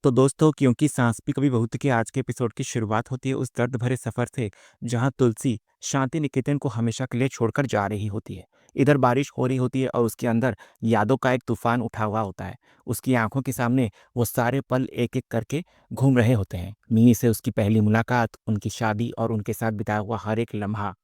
तो दोस्तों, क्योंकि सांस भी कभी बहू थी के आज के एपिसोड की शुरुआत होती है उस दर्द भरे सफ़र से, जहाँ तुलसी शांति निकेतन को हमेशा के लिए छोड़कर जा रही होती है। इधर बारिश हो रही होती है और उसके अंदर यादों का एक तूफान उठा हुआ होता है। उसकी आंखों के सामने वो सारे पल एक-एक करके घूम रहे होते हैं। मिमी से उसकी पहली मुलाकात, उनकी शादी और उनके साथ बिताया हुआ हर एक लम्हा।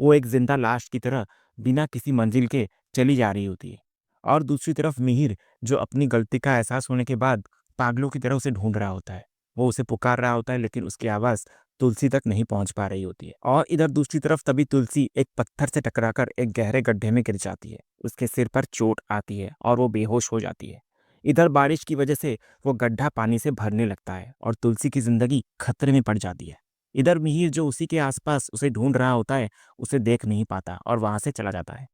वो एक जिंदा लाश की तरह बिना किसी मंजिल के चली जा रही होती है। और दूसरी तरफ मिहिर, जो अपनी गलती का एहसास होने के बाद पागलों की तरह उसे ढूंढ रहा होता है। वो उसे पुकार रहा होता है, लेकिन उसकी आवाज़ तुलसी तक नहीं पहुंच पा रही होती है। और इधर दूसरी तरफ तभी तुलसी एक पत्थर से टकराकर एक गहरे गड्ढे में गिर जाती है। उसके सिर पर चोट आती है और वो बेहोश हो जाती है। इधर बारिश की वजह से वो गड्ढा पानी से भरने लगता है और तुलसी की जिंदगी खतरे में पड़ जाती है। इधर मिहिर, जो उसी के आसपास उसे ढूंढ रहा होता है, उसे देख नहीं पाता और वहां से चला जाता है।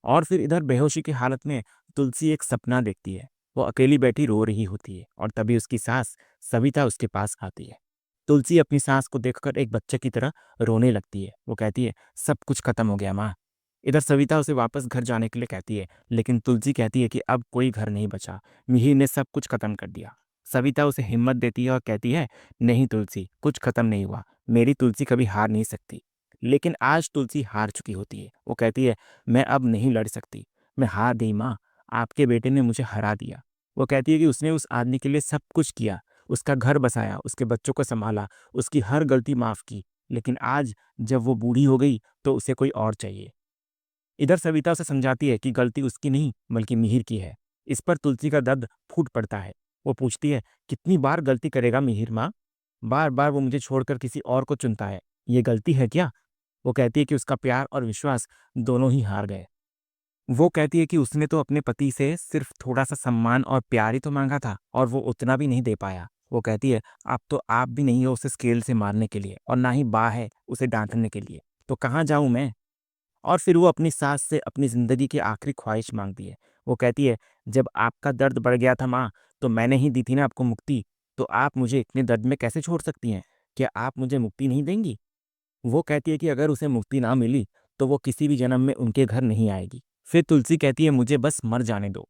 और फिर इधर बेहोशी की हालत में तुलसी एक सपना देखती है। वो अकेली बैठी रो रही होती है और तभी उसकी सास सविता उसके पास आती है। तुलसी अपनी सास को देखकर एक बच्चे की तरह रोने लगती है। वो कहती है, सब कुछ खत्म हो गया माँ। इधर सविता उसे वापस घर जाने के लिए कहती है, लेकिन तुलसी कहती है कि अब कोई घर नहीं बचा, मिहिर ने सब कुछ खत्म कर दिया। सविता उसे हिम्मत देती है और कहती है, नहीं तुलसी, कुछ खत्म नहीं हुआ। मेरी तुलसी कभी हार नहीं सकती। लेकिन आज तुलसी हार चुकी होती है। वो कहती है, मैं अब नहीं लड़ सकती। मैं हार गई माँ। आपके बेटे ने मुझे हरा दिया। वो कहती है कि उसने उस आदमी के लिए सब कुछ किया, उसका घर बसाया, उसके बच्चों को संभाला, उसकी हर गलती माफ की। लेकिन आज जब वो बूढ़ी हो गई तो उसे कोई और चाहिए। इधर सविता उसे समझाती है कि गलती उसकी नहीं बल्कि मिहिर की है। इस पर तुलसी का दर्द फूट पड़ता है। वो पूछती है, कितनी बार गलती करेगा मिहिर माँ? बार बार वो मुझे छोड़कर किसी और को चुनता है। ये गलती है क्या? वो कहती है कि उसका प्यार और विश्वास दोनों ही हार गए। वो कहती है कि उसने तो अपने पति से सिर्फ थोड़ा-सा सम्मान और प्यार ही तो माँगा था और वो उतना भी नहीं दे पाया। वो कहती है, अब तो आप भी नहीं हो उसे स्केल से मारने के लिए और ना ही बा है उसे डाँटने के लिए। तो कहाँ जाऊँ मैं? और फिर वो अपनी सास से अपनी ज़िंदगी की आखिरी ख्वाहिश माँगती है। वो कहती है, जब आपका दर्द बढ़ गया था माँ, तो मैंने ही दी थी ना आपको मुक्ति, तो आप मुझे इतने दर्द में कैसे छोड़ सकती हैं? क्या आप मुझे मुक्ति नहीं देंगी? वो कहती है कि अगर उसे मुक्ति ना मिली, तो वो किसी भी जन्म में उनके घर नहीं आएगी। फिर तुलसी कहती है, मुझे बस मर जाने दो।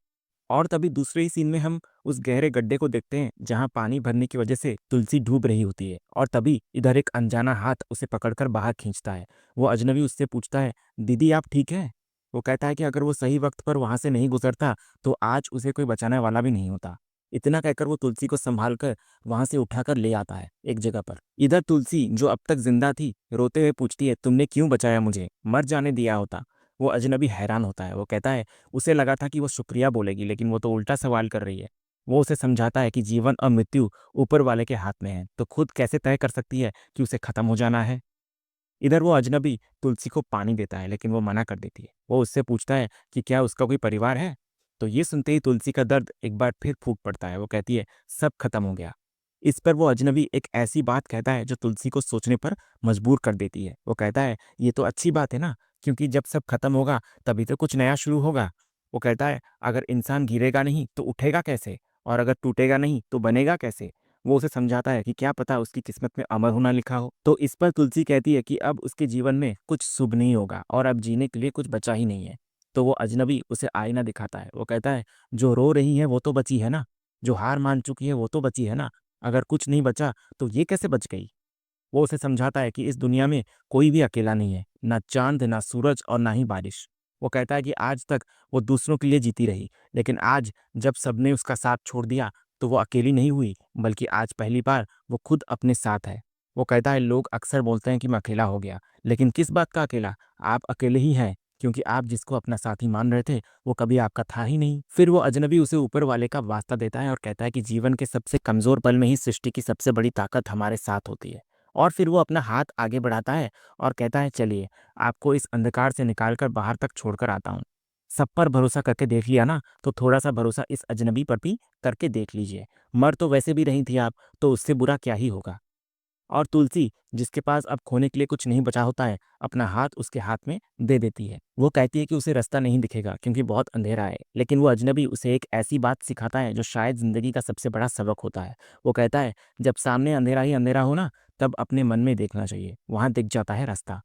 और तभी दूसरे ही सीन में हम उस गहरे गड्ढे को देखते हैं, जहाँ पानी भरने की वजह से तुलसी डूब रही होती है। और तभी इधर एक अनजाना हाथ उसे पकड़कर बाहर खींचता है। वो अजनबी उससे पूछता है, दीदी आप ठीक हैं? वो कहता है कि अगर वो सही वक्त पर वहां से नहीं गुजरता, तो आज उसे कोई बचाने वाला भी नहीं होता। इतना कहकर वो तुलसी को संभाल कर वहां से उठाकर ले आता है एक जगह पर। इधर तुलसी, जो अब तक जिंदा थी, रोते हुए पूछती है, तुमने क्यों बचाया मुझे? मर जाने दिया होता। वो अजनबी हैरान होता है। वो कहता है, उसे लगा था कि वो शुक्रिया बोलेगी, लेकिन वो तो उल्टा सवाल कर रही है। वो उसे समझाता है कि जीवन और मृत्यु ऊपर वाले के हाथ में है, तो खुद कैसे तय कर सकती है कि उसे खत्म हो जाना है। इधर वो अजनबी तुलसी को पानी देता है, लेकिन वो मना कर देती है। वो उससे पूछता है कि क्या उसका कोई परिवार है? तो ये सुनते ही तुलसी का दर्द एक बार फिर फूट पड़ता है। वो कहती है, सब खत्म हो गया। इस पर वो अजनबी एक ऐसी बात कहता है जो तुलसी को सोचने पर मजबूर कर देती है। वो कहता है, ये तो अच्छी बात है ना, क्योंकि जब सब खत्म होगा तभी तो कुछ नया शुरू होगा। वो कहता है, अगर इंसान गिरेगा नहीं तो उठेगा कैसे, और अगर टूटेगा नहीं तो बनेगा कैसे। वो उसे समझाता है कि क्या पता उसकी किस्मत में अमर होना लिखा हो। तो इस पर तुलसी कहती है कि अब उसके जीवन में कुछ शुभ नहीं होगा और अब जीने के लिए कुछ बचा ही नहीं है। तो वो अजनबी उसे आईना दिखाता है। वो कहता है, जो रो रही है वो तो बची है ना, जो हार मान चुकी है वो तो बची है ना, अगर कुछ नहीं बचा तो ये कैसे बच गई। वो उसे समझाता है कि इस दुनिया में कोई भी अकेला नहीं है, ना चांद, ना सूरज और ना ही बारिश। वो कहता है कि आज तक वो दूसरों के लिए जीती रही, लेकिन आज जब सबने उसका साथ छोड़ दिया, तो वो अकेली नहीं हुई, बल्कि आज पहली बार वो खुद अपने साथ है। वो कहता है, लोग अक्सर बोलते हैं कि मैं अकेला हो गया, लेकिन किस बात का अकेला? आप अकेले ही हैं, क्योंकि आप जिसको अपना साथी मान रहे थे, वो कभी आपका था ही नहीं। फिर वो अजनबी उसे ऊपर वाले का वास्ता देता है और कहता है कि जीवन के सबसे कमजोर पल में ही सृष्टि की सबसे बड़ी ताकत हमारे साथ होती है। और फिर वो अपना हाथ आगे बढ़ाता है और कहता है, चलिए, आपको इस अंधकार से निकाल कर बाहर तक छोड़कर आता हूँ। सब पर भरोसा करके देख लिया ना, तो थोड़ा सा भरोसा इस अजनबी पर भी करके देख लीजिए। मर तो वैसे भी रही थी आप, तो उससे बुरा क्या ही होगा। और तुलसी, जिसके पास अब खोने के लिए कुछ नहीं बचा होता है, अपना हाथ उसके हाथ में दे देती है। वो कहती है कि उसे रास्ता नहीं दिखेगा क्योंकि बहुत अंधेरा है, लेकिन वो अजनबी उसे एक ऐसी बात सिखाता है जो शायद जिंदगी का सबसे बड़ा सबक होता है। वो कहता है, जब सामने अंधेरा ही अंधेरा हो ना, तब अपने मन में देखना चाहिए, वहां दिख जाता है रास्ता।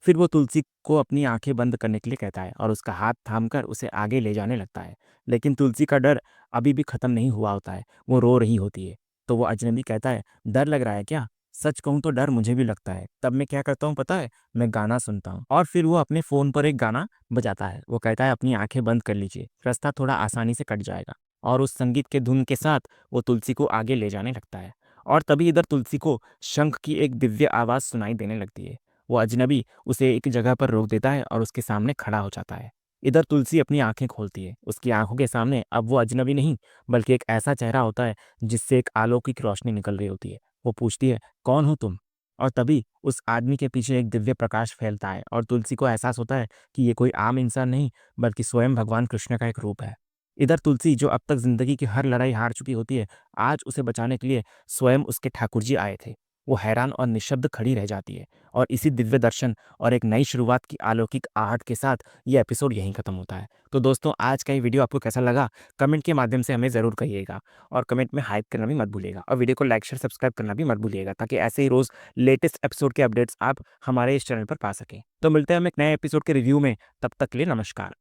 फिर वो तुलसी को अपनी आंखें बंद करने के लिए कहता है और उसका हाथ थामकर उसे आगे ले जाने लगता है। लेकिन तुलसी का डर अभी भी खत्म नहीं हुआ होता है। वो रो रही होती है। तो वो अजनबी कहता है, डर लग रहा है क्या? सच कहूँ तो डर मुझे भी लगता है। तब मैं क्या करता हूँ पता है? मैं गाना सुनता हूँ और फिर वो अपने फ़ोन पर एक गाना बजाता है। वो कहता है अपनी आँखें बंद कर लीजिए, रास्ता थोड़ा आसानी से कट जाएगा। और उस संगीत के धुन के साथ वो तुलसी को आगे ले जाने लगता है। और तभी इधर तुलसी को शंख की एक दिव्य आवाज़ सुनाई देने लगती है। वो अजनबी उसे एक जगह पर रोक देता है और उसके सामने खड़ा हो जाता है। इधर तुलसी अपनी आँखें खोलती है। उसकी आँखों के सामने अब वो अजनबी नहीं, बल्कि एक ऐसा चेहरा होता है जिससे एक अलौकिक रोशनी निकल रही होती है। वो पूछती है, कौन हो तुम? और तभी उस आदमी के पीछे एक दिव्य प्रकाश फैलता है और तुलसी को एहसास होता है कि ये कोई आम इंसान नहीं, बल्कि स्वयं भगवान कृष्ण का एक रूप है। इधर तुलसी, जो अब तक ज़िंदगी की हर लड़ाई हार चुकी होती है, आज उसे बचाने के लिए स्वयं उसके ठाकुर जी आए थे। वो हैरान और निःशब्द खड़ी रह जाती है। और इसी दिव्य दर्शन और एक नई शुरुआत की अलौकिक आहट के साथ ये एपिसोड यहीं खत्म होता है। तो दोस्तों, आज का ये वीडियो आपको कैसा लगा? कमेंट के माध्यम से हमें ज़रूर कहिएगा और कमेंट में हाइप करना भी मत भूलिएगा और वीडियो को लाइक, शेयर, सब्सक्राइब करना भी मत भूलिएगा, ताकि ऐसे ही रोज़ लेटेस्ट एपिसोड के अपडेट्स आप हमारे इस चैनल पर पा सकें। तो मिलते हैं हम एक नए एपिसोड के रिव्यू में, तब तक के लिए नमस्कार।